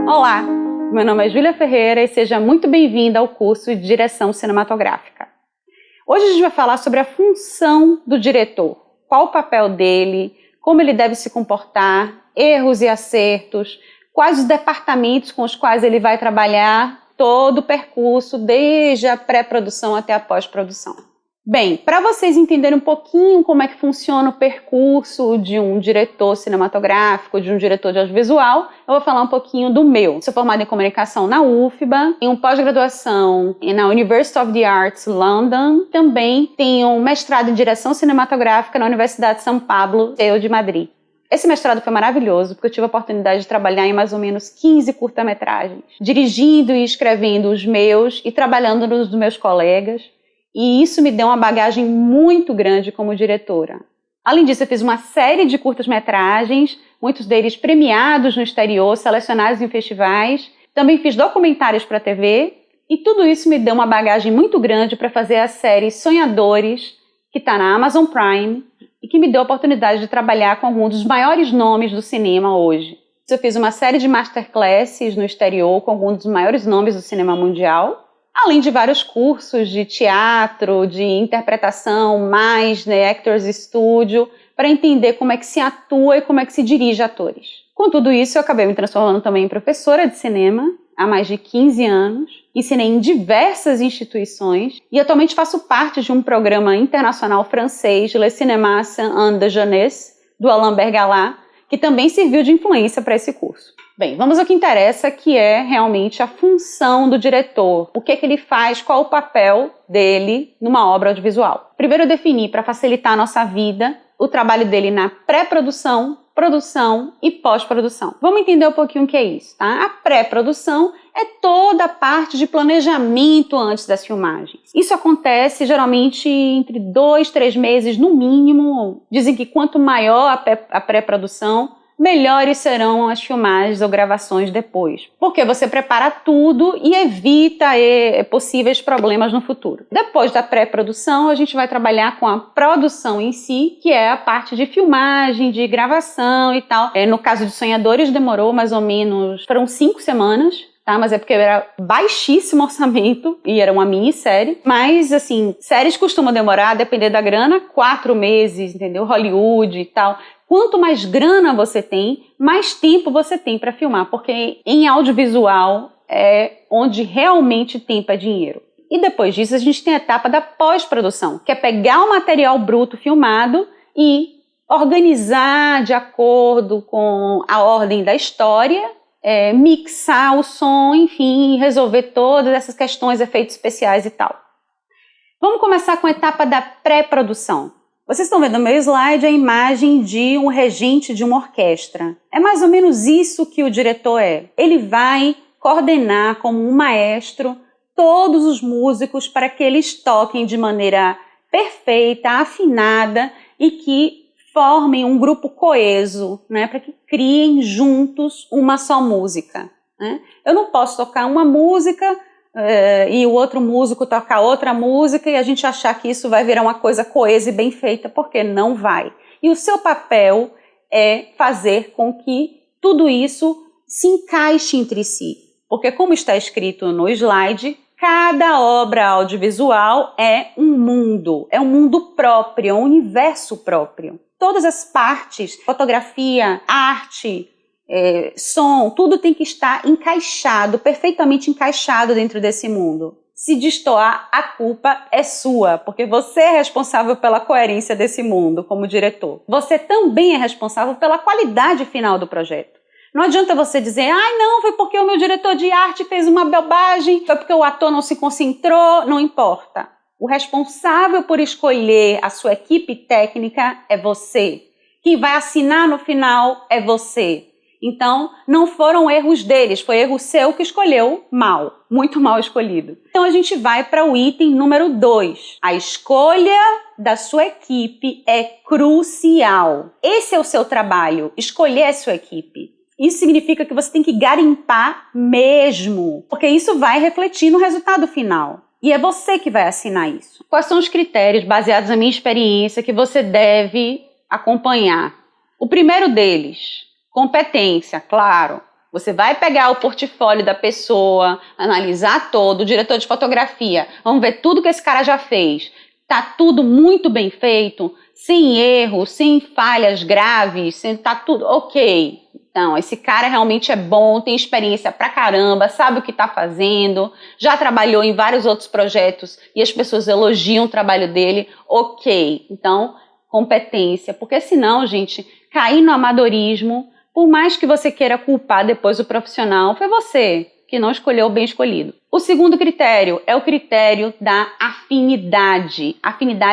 Olá, meu nome é Júlia Ferreira e seja muito bem-vinda ao curso de Direção Cinematográfica. Hoje a gente vai falar sobre a função do diretor, qual o papel dele, como ele deve se comportar, erros e acertos, quais os departamentos com os quais ele vai trabalhar, todo o percurso, desde a pré-produção até a pós-produção. Bem, para vocês entenderem um pouquinho como é que funciona o percurso de um diretor cinematográfico, de um diretor de audiovisual, eu vou falar um pouquinho do meu. Sou formada em comunicação na UFBA, em pós-graduação na University of the Arts, London. Também tenho um mestrado em direção cinematográfica na Universidade de São Pablo, de Madrid. Esse mestrado foi maravilhoso, porque eu tive a oportunidade de trabalhar em mais ou menos 15 curta-metragens, dirigindo e escrevendo os meus e trabalhando nos dos meus colegas. E isso me deu uma bagagem muito grande como diretora. Além disso, eu fiz uma série de curtas-metragens, muitos deles premiados no exterior, selecionados em festivais. Também fiz documentários para a TV. E tudo isso me deu uma bagagem muito grande para fazer a série Sonhadores, que está na Amazon Prime, e que me deu a oportunidade de trabalhar com alguns dos maiores nomes do cinema hoje. Eu fiz uma série de masterclasses no exterior com alguns dos maiores nomes do cinema mundial, além de vários cursos de teatro, de interpretação, mais Actors Studio, para entender como é que se atua e como é que se dirige atores. Com tudo isso, eu acabei me transformando também em professora de cinema, há mais de 15 anos. Ensinei em diversas instituições e atualmente faço parte de um programa internacional francês, Le Cinéma en de Jeunesse, do Alain Bergalat, que também serviu de influência para esse curso. Bem, vamos ao que interessa, que é realmente a função do diretor. O que é que ele faz, qual o papel dele numa obra audiovisual. Primeiro eu defini, para facilitar a nossa vida, o trabalho dele na pré-produção, produção e pós-produção. Vamos entender um pouquinho o que é isso, tá? A pré-produção é toda a parte de planejamento antes das filmagens. Isso acontece geralmente entre 2, 3 meses no mínimo. Dizem que quanto maior a pré-produção, melhores serão as filmagens ou gravações depois. Porque você prepara tudo e evita possíveis problemas no futuro. Depois da pré-produção, a gente vai trabalhar com a produção em si, que é a parte de filmagem, de gravação e tal. No caso de Sonhadores, demorou mais ou menos, foram 5 semanas. Tá, mas é porque era baixíssimo orçamento e era uma minissérie. Mas, assim, séries costumam demorar, depender da grana, 4 meses, entendeu? Hollywood e tal. Quanto mais grana você tem, mais tempo você tem para filmar, porque em audiovisual é onde realmente tempo é dinheiro. E depois disso a gente tem a etapa da pós-produção, que é pegar o material bruto filmado e organizar de acordo com a ordem da história, mixar o som, enfim, resolver todas essas questões, efeitos especiais e tal. Vamos começar com a etapa da pré-produção. Vocês estão vendo no meu slide a imagem de um regente de uma orquestra. É mais ou menos isso que o diretor é. Ele vai coordenar como um maestro todos os músicos para que eles toquem de maneira perfeita, afinada e que formem um grupo coeso, né, para que criem juntos uma só música. Né? Eu não posso tocar uma música e o outro músico tocar outra música e a gente achar que isso vai virar uma coisa coesa e bem feita, porque não vai. E o seu papel é fazer com que tudo isso se encaixe entre si. Porque, como está escrito no slide, cada obra audiovisual é um mundo próprio, é um universo próprio. Todas as partes, fotografia, arte, som, tudo tem que estar encaixado, perfeitamente encaixado dentro desse mundo. Se destoar, a culpa é sua, porque você é responsável pela coerência desse mundo como diretor. Você também é responsável pela qualidade final do projeto. Não adianta você dizer, não, foi porque o meu diretor de arte fez uma bobagem, foi porque o ator não se concentrou, não importa. O responsável por escolher a sua equipe técnica é você. Quem vai assinar no final é você. Então, não foram erros deles, foi erro seu que escolheu mal, muito mal escolhido. Então, a gente vai para o item número 2. A escolha da sua equipe é crucial. Esse é o seu trabalho, escolher a sua equipe. Isso significa que você tem que garimpar mesmo, porque isso vai refletir no resultado final. E é você que vai assinar isso. Quais são os critérios, baseados na minha experiência, que você deve acompanhar? O primeiro deles, competência, claro. Você vai pegar o portfólio da pessoa, analisar todo, o diretor de fotografia, vamos ver tudo que esse cara já fez. Tá tudo muito bem feito, sem erros, sem falhas graves, tá tudo ok. Então, esse cara realmente é bom, tem experiência pra caramba, sabe o que tá fazendo, já trabalhou em vários outros projetos e as pessoas elogiam o trabalho dele, ok. Então, competência, porque senão, gente, cair no amadorismo, por mais que você queira culpar depois o profissional, foi você que não escolheu o bem escolhido. O segundo critério é o critério da afinidade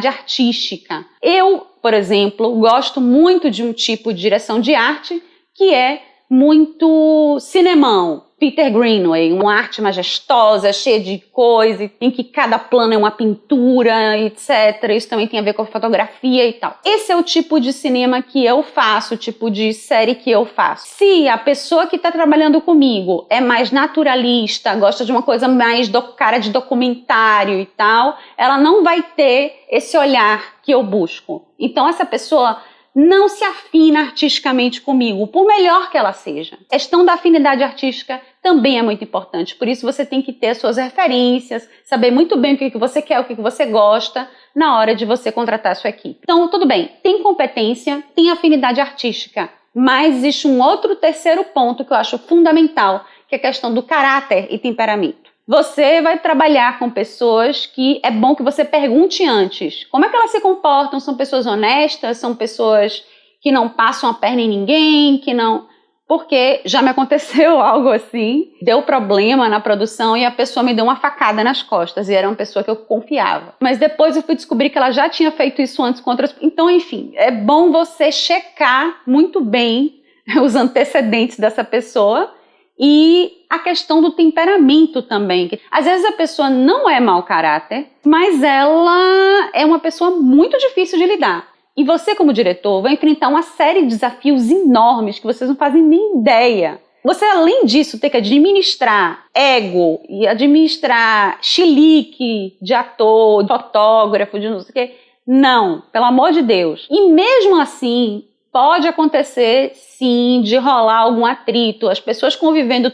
artística. Eu, por exemplo, gosto muito de um tipo de direção de arte que é muito cinemão. Peter Greenaway, uma arte majestosa, cheia de coisa, em que cada plano é uma pintura, etc. Isso também tem a ver com a fotografia e tal. Esse é o tipo de cinema que eu faço, o tipo de série que eu faço. Se a pessoa que está trabalhando comigo é mais naturalista, gosta de uma coisa mais cara de documentário e tal, ela não vai ter esse olhar que eu busco. Então essa pessoa não se afina artisticamente comigo, por melhor que ela seja. A questão da afinidade artística também é muito importante, por isso você tem que ter suas referências, saber muito bem o que você quer, o que você gosta, na hora de você contratar a sua equipe. Então, tudo bem, tem competência, tem afinidade artística, mas existe um outro terceiro ponto que eu acho fundamental, que é a questão do caráter e temperamento. Você vai trabalhar com pessoas que é bom que você pergunte antes. Como é que elas se comportam? São pessoas honestas? São pessoas que não passam a perna em ninguém? Que não... Porque já me aconteceu algo assim. Deu problema na produção e a pessoa me deu uma facada nas costas. E era uma pessoa que eu confiava. Mas depois eu fui descobrir que ela já tinha feito isso antes com outras... Então, enfim, é bom você checar muito bem os antecedentes dessa pessoa. E a questão do temperamento também. Às vezes a pessoa não é mau caráter, mas ela é uma pessoa muito difícil de lidar. E você, como diretor, vai enfrentar uma série de desafios enormes que vocês não fazem nem ideia. Você, além disso, tem que administrar ego e administrar chilique de ator, de fotógrafo, de não sei o quê. Não, pelo amor de Deus. E mesmo assim... Pode acontecer, sim, de rolar algum atrito. As pessoas convivendo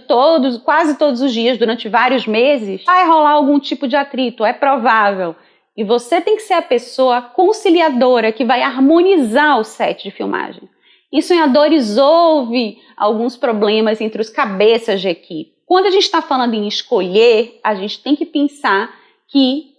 quase todos os dias, durante vários meses, vai rolar algum tipo de atrito, é provável. E você tem que ser a pessoa conciliadora que vai harmonizar o set de filmagem. Em Sonhadores houve alguns problemas entre os cabeças de equipe. Quando a gente está falando em escolher, a gente tem que pensar que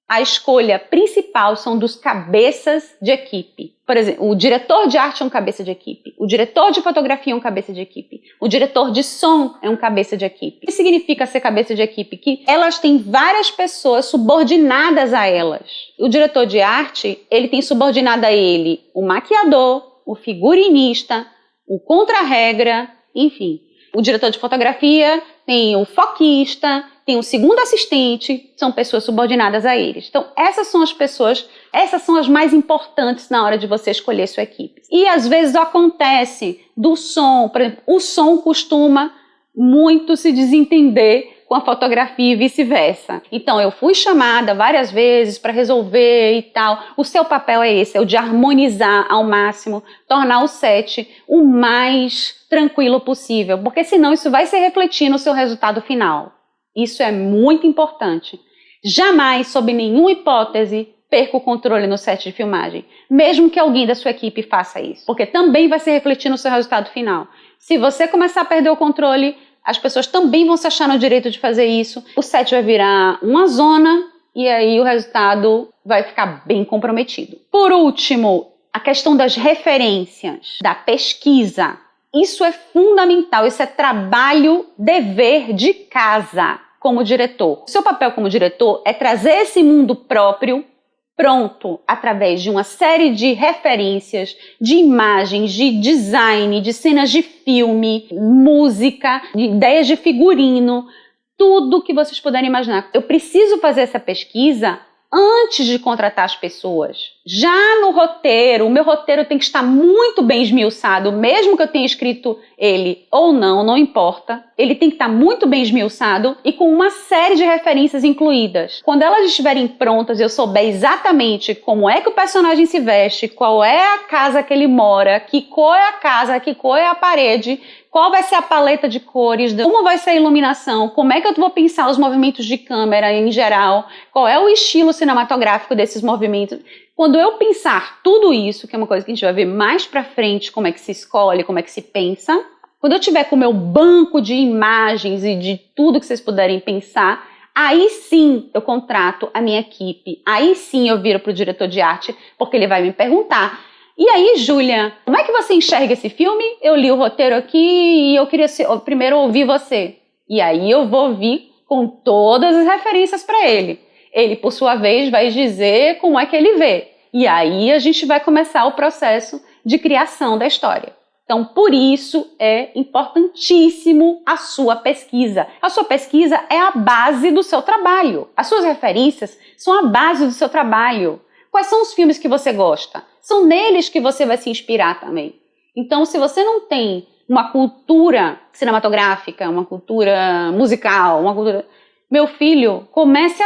a escolha principal são dos cabeças de equipe. Por exemplo, o diretor de arte é um cabeça de equipe, o diretor de fotografia é um cabeça de equipe, o diretor de som é um cabeça de equipe. O que significa ser cabeça de equipe? Que elas têm várias pessoas subordinadas a elas. O diretor de arte, ele tem subordinado a ele o maquiador, o figurinista, o contra-regra, enfim. O diretor de fotografia tem o foquista, tem o segundo assistente, são pessoas subordinadas a eles. Então, essas são as pessoas, essas são as mais importantes na hora de você escolher sua equipe. E às vezes acontece do som, por exemplo, o som costuma muito se desentender com a fotografia e vice-versa. Então, eu fui chamada várias vezes para resolver e tal. O seu papel é esse, é o de harmonizar ao máximo, tornar o set o mais tranquilo possível, porque senão isso vai se refletir no seu resultado final. Isso é muito importante. Jamais, sob nenhuma hipótese, perca o controle no set de filmagem, mesmo que alguém da sua equipe faça isso, porque também vai se refletir no seu resultado final. Se você começar a perder o controle, as pessoas também vão se achar no direito de fazer isso, o set vai virar uma zona e aí o resultado vai ficar bem comprometido. Por último, a questão das referências, da pesquisa. Isso é fundamental, isso é trabalho, dever de casa como diretor. O seu papel como diretor é trazer esse mundo próprio pronto através de uma série de referências, de imagens, de design, de cenas de filme, música, de ideias de figurino, tudo que vocês puderem imaginar. Eu preciso fazer essa pesquisa antes de contratar as pessoas. Já no roteiro, o meu roteiro tem que estar muito bem esmiuçado, mesmo que eu tenha escrito ele ou não, não importa. Ele tem que estar muito bem esmiuçado e com uma série de referências incluídas. Quando elas estiverem prontas, eu souber exatamente como é que o personagem se veste, qual é a casa que ele mora, que cor é a casa, que cor é a parede, qual vai ser a paleta de cores, como vai ser a iluminação, como é que eu vou pensar os movimentos de câmera em geral, qual é o estilo cinematográfico desses movimentos. Quando eu pensar tudo isso, que é uma coisa que a gente vai ver mais pra frente, como é que se escolhe, como é que se pensa, quando eu tiver com o meu banco de imagens e de tudo que vocês puderem pensar, aí sim eu contrato a minha equipe, aí sim eu viro pro diretor de arte, porque ele vai me perguntar: e aí, Júlia, como é que você enxerga esse filme? Eu li o roteiro aqui e eu queria primeiro ouvir você. E aí eu vou vir com todas as referências para ele. Ele, por sua vez, vai dizer como é que ele vê. E aí a gente vai começar o processo de criação da história. Então, por isso é importantíssimo a sua pesquisa. A sua pesquisa é a base do seu trabalho. As suas referências são a base do seu trabalho. Quais são os filmes que você gosta? São neles que você vai se inspirar também. Então, se você não tem uma cultura cinematográfica, uma cultura musical, uma cultura... Meu filho, comece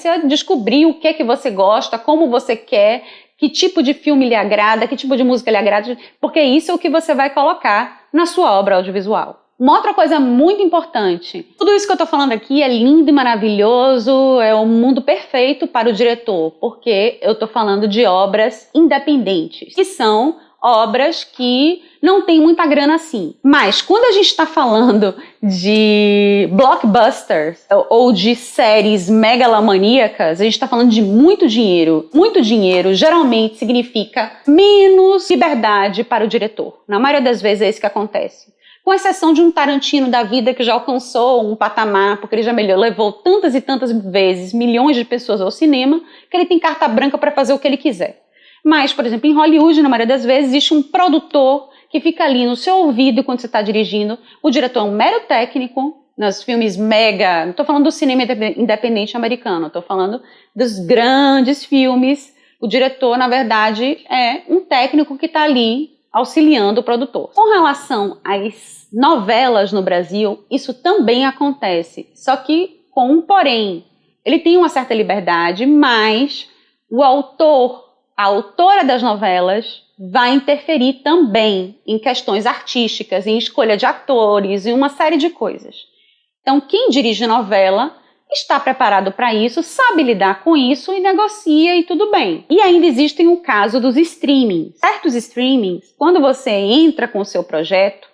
a descobrir o que é que você gosta, como você quer, que tipo de filme lhe agrada, que tipo de música lhe agrada, porque isso é o que você vai colocar na sua obra audiovisual. Uma outra coisa muito importante, tudo isso que eu estou falando aqui é lindo e maravilhoso, é um mundo perfeito para o diretor, porque eu estou falando de obras independentes, que são obras que não tem muita grana assim. Mas quando a gente está falando de blockbusters ou de séries megalomaníacas, a gente está falando de muito dinheiro. Muito dinheiro geralmente significa menos liberdade para o diretor. Na maioria das vezes é isso que acontece. Com exceção de um Tarantino da vida que já alcançou um patamar, porque ele já levou tantas e tantas vezes milhões de pessoas ao cinema, que ele tem carta branca para fazer o que ele quiser. Mas, por exemplo, em Hollywood, na maioria das vezes, existe um produtor que fica ali no seu ouvido quando você está dirigindo. O diretor é um mero técnico, nos filmes mega... Não estou falando do cinema independente americano, estou falando dos grandes filmes. O diretor, na verdade, é um técnico que está ali auxiliando o produtor. Com relação às novelas no Brasil, isso também acontece, só que com um porém. Ele tem uma certa liberdade, mas o autor, a autora das novelas, vai interferir também em questões artísticas, em escolha de atores, em uma série de coisas. Então, quem dirige novela está preparado para isso, sabe lidar com isso e negocia e tudo bem. E ainda existe o caso dos streamings. Certos streamings, quando você entra com o seu projeto,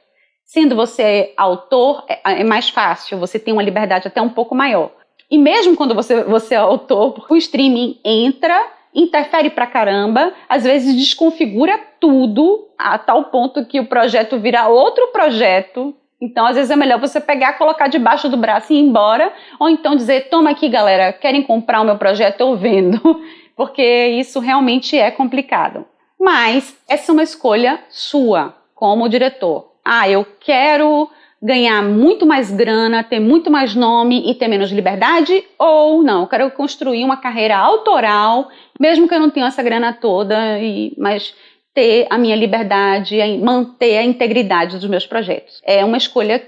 sendo você autor, é mais fácil, você tem uma liberdade até um pouco maior. E mesmo quando você é autor, o streaming entra, interfere pra caramba, às vezes desconfigura tudo, a tal ponto que o projeto vira outro projeto. Então, às vezes é melhor você pegar, colocar debaixo do braço e ir embora, ou então dizer: toma aqui, galera, querem comprar o meu projeto? Eu vendo, porque isso realmente é complicado. Mas essa é uma escolha sua, como diretor. Eu quero ganhar muito mais grana, ter muito mais nome e ter menos liberdade? Ou não, eu quero construir uma carreira autoral, mesmo que eu não tenha essa grana toda, mas ter a minha liberdade, manter a integridade dos meus projetos. É uma escolha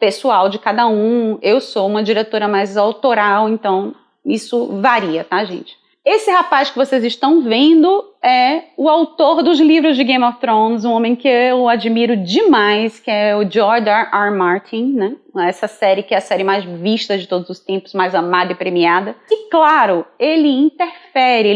pessoal de cada um. Eu sou uma diretora mais autoral, então isso varia, tá, gente? Esse rapaz que vocês estão vendo é o autor dos livros de Game of Thrones, um homem que eu admiro demais, que é o George R. Martin, né? Essa série que é a série mais vista de todos os tempos, mais amada e premiada. E claro, ele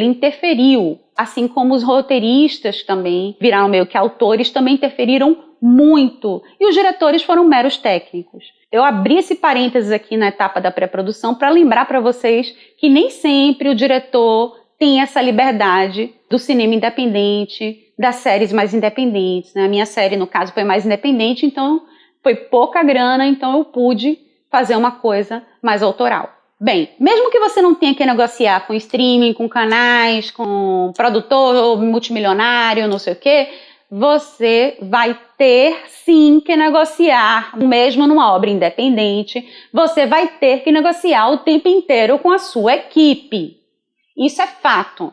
interferiu, assim como os roteiristas também viraram meio que autores, também interferiram muito. E os diretores foram meros técnicos. Eu abri esse parênteses aqui na etapa da pré-produção para lembrar para vocês que nem sempre o diretor tem essa liberdade do cinema independente, das séries mais independentes, né? A minha série, no caso, foi mais independente, então foi pouca grana, então eu pude fazer uma coisa mais autoral. Bem, mesmo que você não tenha que negociar com streaming, com canais, com produtor multimilionário, não sei o quê, você vai ter sim que negociar, mesmo numa obra independente, você vai ter que negociar o tempo inteiro com a sua equipe. Isso é fato.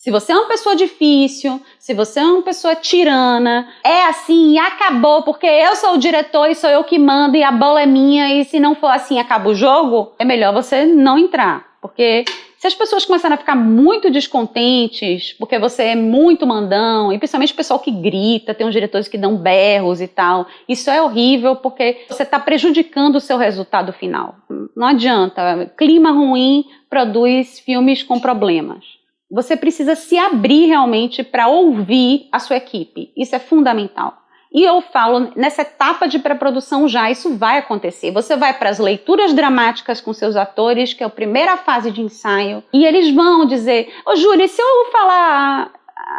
Se você é uma pessoa difícil, se você é uma pessoa tirana, é assim e acabou, porque eu sou o diretor e sou eu que mando e a bola é minha e se não for assim acaba o jogo, é melhor você não entrar. Porque se as pessoas começarem a ficar muito descontentes, porque você é muito mandão, e principalmente o pessoal que grita, tem uns diretores que dão berros e tal, isso é horrível porque você está prejudicando o seu resultado final. Não adianta, clima ruim produz filmes com problemas. Você precisa se abrir realmente para ouvir a sua equipe. Isso é fundamental. E eu falo, nessa etapa de pré-produção já, isso vai acontecer. Você vai para as leituras dramáticas com seus atores, que é a primeira fase de ensaio, e eles vão dizer, ô Júlia, e se eu falar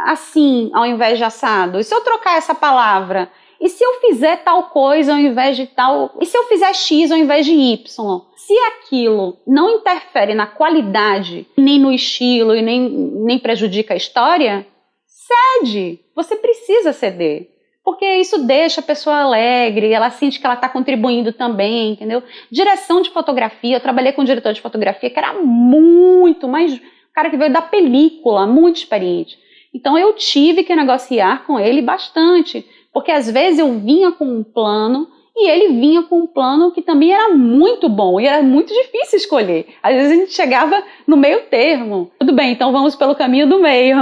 assim ao invés de assado? E se eu trocar essa palavra? E se eu fizer tal coisa ao invés de tal? E se eu fizer X ao invés de Y? Se aquilo não interfere na qualidade, nem no estilo e nem prejudica a história, cede. Você precisa ceder. Porque isso deixa a pessoa alegre, ela sente que ela está contribuindo também, entendeu? Direção de fotografia, eu trabalhei com um diretor de fotografia que era muito, mas o cara que veio da película, muito experiente. Então eu tive que negociar com ele bastante, porque às vezes eu vinha com um plano e ele vinha com um plano que também era muito bom e era muito difícil escolher. Às vezes a gente chegava no meio termo. Tudo bem, então vamos pelo caminho do meio.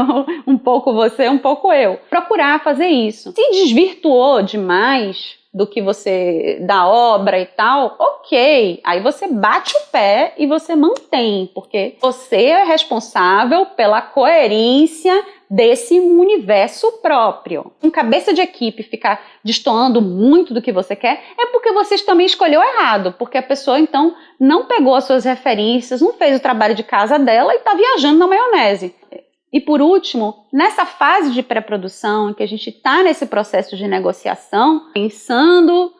Um pouco você, um pouco eu. Procurar fazer isso. Se desvirtuou demais do que você, da obra e tal, ok. Aí você bate o pé e você mantém, porque você é responsável pela coerência desse universo próprio. Um cabeça de equipe ficar destoando muito do que você quer é porque você também escolheu errado, porque a pessoa então não pegou as suas referências, não fez o trabalho de casa dela e está viajando na maionese. E por último, nessa fase de pré-produção, em que a gente está nesse processo de negociação, pensando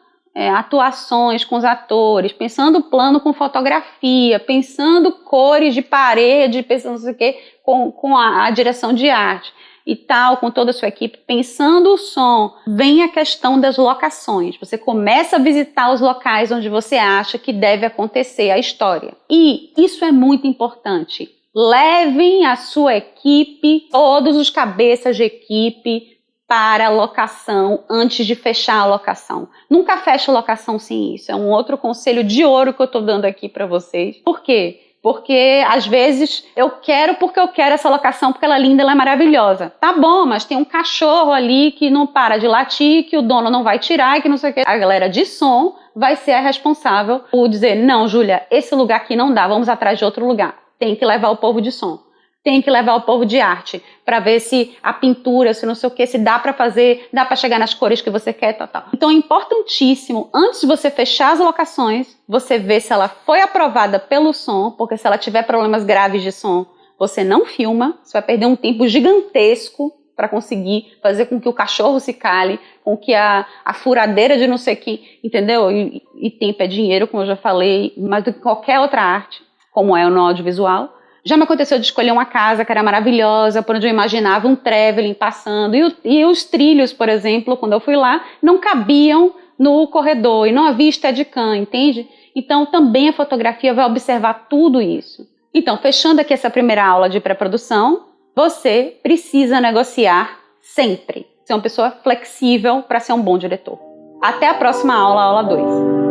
atuações com os atores, pensando plano com fotografia, pensando cores de parede, pensando não sei o quê, com a direção de arte e tal, com toda a sua equipe, pensando o som, vem a questão das locações. Você começa a visitar os locais onde você acha que deve acontecer a história. E isso é muito importante. Levem a sua equipe, todos os cabeças de equipe, para a locação antes de fechar a locação. Nunca feche a locação sem isso. É um outro conselho de ouro que eu estou dando aqui para vocês. Por quê? Porque às vezes eu quero porque eu quero essa locação, porque ela é linda, ela é maravilhosa. Tá bom, mas tem um cachorro ali que não para de latir, que o dono não vai tirar e que não sei o que. A galera de som vai ser a responsável por dizer, não, Júlia, esse lugar aqui não dá, vamos atrás de outro lugar. Tem que levar o povo de som. Tem que levar o povo de arte para ver se a pintura, se não sei o que, se dá para fazer, dá para chegar nas cores que você quer, tal. Então é importantíssimo, antes de você fechar as locações, você ver se ela foi aprovada pelo som, porque se ela tiver problemas graves de som, você não filma, você vai perder um tempo gigantesco para conseguir fazer com que o cachorro se cale, com que a furadeira de não sei o que, entendeu? E tempo é dinheiro, como eu já falei, mais do que qualquer outra arte, como é no audiovisual. Já me aconteceu de escolher uma casa que era maravilhosa, por onde eu imaginava um traveling passando. E os trilhos, por exemplo, quando eu fui lá, não cabiam no corredor e não havia Steadicam, entende? Então também a fotografia vai observar tudo isso. Então, fechando aqui essa primeira aula de pré-produção, você precisa negociar sempre. Ser uma pessoa flexível para ser um bom diretor. Até a próxima aula, aula 2.